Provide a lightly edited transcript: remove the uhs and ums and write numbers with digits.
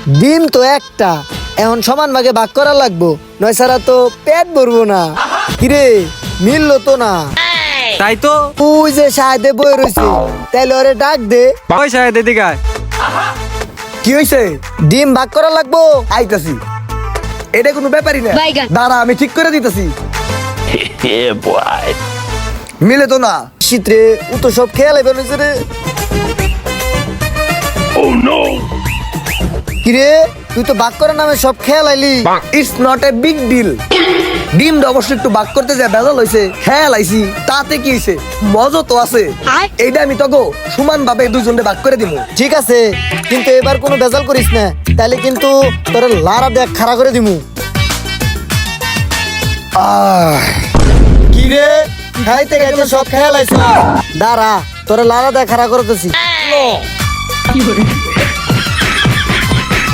ডিম তো একটা, এখন সমান ভাগে ভাগ করা লাগবো, নয় ছাড়া তো পেট ভরবো না। কিরে মিললো তো না? তাই তো। ওই যে সাহেদে বই রয়েছে, তাইলে ওরে ডাক দে। ওই সাহেব এদিকে আয়। কি হয়েছে? ডিম ভাগ করা লাগবো। আইতাছি। এটা কোনো ব্যাপারই না। বাইগান। দাঁড়া আমি ঠিক করে দিতেছি। মিলে তো না। শীতরে ও তো সব খেয়াল বেরোছে রে। কিরে তুই তো ভাগ করার নামে সব খেয়াল আইলি। It's not a big deal. ডিমটা অবশ্য একটু বাক করতে যায় ভেজাল হয়েছে, খেয়াল আইছি, তাতে কি হয়েছে, মজা তো আছে। এইটা আমি তোকে সমান ভাবে দুইজনে ভাগ করে দিব। ঠিক আছে, কিন্তু এবার কোনো বেজাল করিস না, তাহলে কিন্তু তোর লারা দেখ খাড়া করে দিমু। কি রে খাইতে খাইতে সব খেয়াল আইছে। দাঁড়া তোর লারা দেখ খাড়া করতেছি।